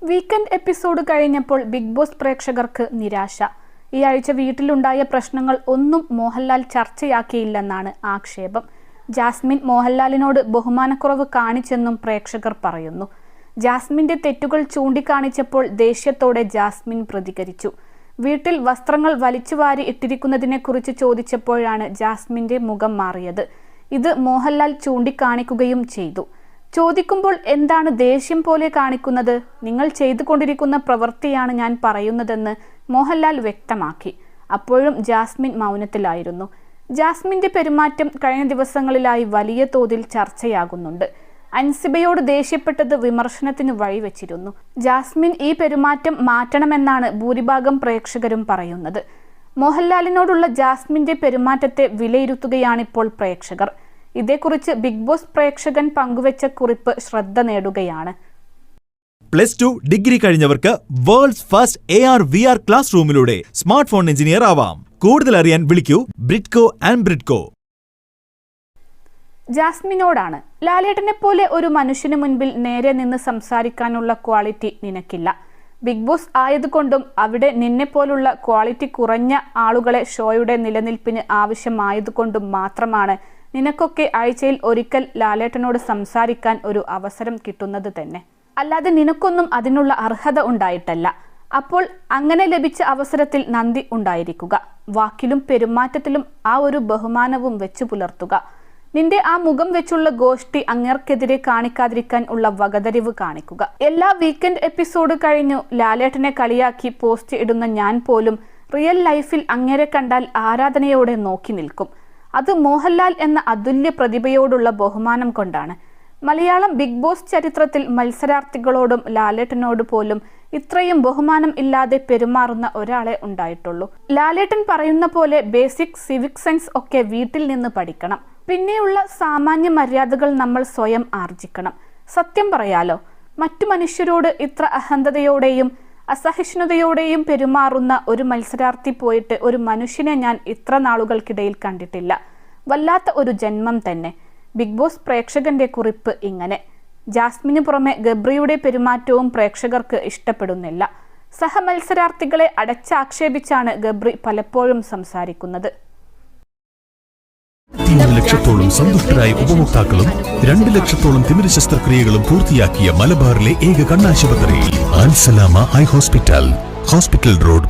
Weekend episode കഴിഞ്ഞപ്പോൾ big boss പ്രേക്ഷകർക്ക് നിരാശ. ഈ ആഴ്ച വീട്ടിലുണ്ടായ പ്രശ്നങ്ങൾ ഒന്നും മോഹൻലാൽ ചർച്ചയാക്കിയില്ലെന്നാണ് ആക്ഷേപം. ജാസ്മിൻ മോഹൻലാലിനോട് ബഹുമാനക്കുറവ് കാണിച്ചെന്നും പ്രേക്ഷകർ പറയുന്നു. ജാസ്മിന്റെ തെറ്റുകൾ ചൂണ്ടിക്കാണിച്ചപ്പോൾ ദേഷ്യത്തോടെ ജാസ്മിൻ പ്രതികരിച്ചു. വീട്ടിൽ വസ്ത്രങ്ങൾ വലിച്ചുവാരി ഇട്ടിരിക്കുന്നതിനെക്കുറിച്ച് ചോദിച്ചപ്പോഴാണ് ജാസ്മിന്റെ മുഖം മാറിയത്. ഇത് മോഹൻലാൽ ചൂണ്ടിക്കാണിക്കുകയും ചെയ്തു. ചോദിക്കുമ്പോൾ എന്താണ് ദേഷ്യം പോലെ കാണിക്കുന്നത്? നിങ്ങൾ ചെയ്തുകൊണ്ടിരിക്കുന്ന പ്രവൃത്തിയാണ് ഞാൻ പറയുന്നതെന്ന് മോഹൻലാൽ വ്യക്തമാക്കി. അപ്പോഴും ജാസ്മിൻ മൗനത്തിലായിരുന്നു. ജാസ്മിന്റെ പെരുമാറ്റം കഴിഞ്ഞ ദിവസങ്ങളിലായി വലിയ തോതിൽ ചർച്ചയാകുന്നുണ്ട്. അൻസിബയോട് ദേഷ്യപ്പെട്ടത് വിമർശനത്തിന് വഴിവെച്ചിരുന്നു. ജാസ്മിൻ ഈ പെരുമാറ്റം മാറ്റണമെന്നാണ് ഭൂരിഭാഗം പ്രേക്ഷകരും പറയുന്നത്. മോഹൻലാലിനോടുള്ള ജാസ്മിന്റെ പെരുമാറ്റത്തെ വിലയിരുത്തുകയാണിപ്പോൾ പ്രേക്ഷകർ. ഇതേക്കുറിച്ച് ബിഗ് ബോസ് പ്രേക്ഷകൻ പങ്കുവെച്ച കുറിപ്പ് ശ്രദ്ധ നേടുകയാണ്. +2 ഡിഗ്രി കഴിഞ്ഞവർക്ക് വേൾഡ്സ് ഫസ്റ്റ് AR/VR ക്ലാസ് റൂമിലൂടെ സ്മാർട്ട് ഫോൺ എഞ്ചിനീയർ ആവാം. കൂടുതൽ അറിയാൻ വിളിക്കൂ ബ്രിഡ്കോ ആൻഡ് ബ്രിഡ്കോ. ജാസ്മിനോടാണ്. ലാലേട്ടനെ പോലെ ഒരു മനുഷ്യന് മുൻപിൽ നേരെ നിന്ന് സംസാരിക്കാനുള്ള ക്വാളിറ്റി നിനക്കില്ല. ബിഗ് ബോസ് ആയതുകൊണ്ടും അവിടെ നിന്നെപ്പോലുള്ള ക്വാളിറ്റി കുറഞ്ഞ ആളുകളെ ഷോയുടെ നിലനിൽപ്പിന് ആവശ്യമായതുകൊണ്ടും മാത്രമാണ് നിനക്കൊക്കെ ആഴ്ചയിൽ ഒരിക്കൽ ലാലേട്ടനോട് സംസാരിക്കാൻ ഒരു അവസരം കിട്ടുന്നത് തന്നെ. അല്ലാതെ നിനക്കൊന്നും അതിനുള്ള അർഹത ഉണ്ടായിട്ടല്ല. അപ്പോൾ അങ്ങനെ ലഭിച്ച അവസരത്തിൽ നന്ദി ഉണ്ടായിരിക്കുക. വാക്കിലും പെരുമാറ്റത്തിലും ആ ഒരു ബഹുമാനവും വെച്ചു പുലർത്തുക. നിന്റെ ആ മുഖം വെച്ചുള്ള ഗോഷ്ടി അങ്ങേർക്കെതിരെ കാണിക്കാതിരിക്കാൻ ഉള്ള വകതിരിവ് കാണിക്കുക. എല്ലാ വീക്കെൻഡ് എപ്പിസോഡ് കഴിഞ്ഞു ലാലേട്ടനെ കളിയാക്കി പോസ്റ്റ് ഇടുന്ന ഞാൻ പോലും റിയൽ ലൈഫിൽ അങ്ങേരെ കണ്ടാൽ ആരാധനയോടെ നോക്കി നിൽക്കും. അത് മോഹൻലാൽ എന്ന അതുല്യ പ്രതിഭയോടുള്ള ബഹുമാനം കൊണ്ടാണ്. മലയാളം ബിഗ് ബോസ് ചരിത്രത്തിൽ മത്സരാർത്ഥികളോടും ലാലേട്ടനോട് പോലും ഇത്രയും ബഹുമാനം ഇല്ലാതെ പെരുമാറുന്ന ഒരാളെ ഉണ്ടായിട്ടുള്ളൂ. ലാലേട്ടൻ പറയുന്ന പോലെ ബേസിക് സിവിക് സെൻസ് ഒക്കെ വീട്ടിൽ നിന്ന് പഠിക്കണം. പിന്നെയുള്ള സാമാന്യ മര്യാദകൾ നമ്മൾ സ്വയം ആർജിക്കണം. സത്യം പറയാലോ, മറ്റു മനുഷ്യരോട് ഇത്ര അഹന്തതയോടെയും അസഹിഷ്ണുതയോടെയും പെരുമാറുന്ന ഒരു മത്സരാർത്ഥി പോയിട്ട് ഒരു മനുഷ്യനെ ഞാൻ ഇത്ര നാളുകൾക്കിടയിൽ കണ്ടിട്ടില്ല. വല്ലാത്ത ഒരു ജന്മം തന്നെ. ബിഗ് ബോസ് പ്രേക്ഷകന്റെ കുറിപ്പ് ഇങ്ങനെ. ജാസ്മിന് പുറമെ ഗബ്രിയുടെ പെരുമാറ്റവും പ്രേക്ഷകർക്ക് ഇഷ്ടപ്പെടുന്നില്ല. സഹമത്സരാർത്ഥികളെ അടച്ചാക്ഷേപിച്ചാണ് ഗബ്രി പലപ്പോഴും സംസാരിക്കുന്നത്. 3 ലക്ഷത്തോളം സന്തുഷ്ടരായ ഉപഭോക്താക്കളും 2 ലക്ഷത്തോളം തിമിര ശസ്ത്രക്രിയകളും പൂർത്തിയാക്കിയ മലബാറിലെ ഏക കണ്ണാശുപത്രി ആൻസലാമ ഐ ഹോസ്പിറ്റൽ റോഡ്.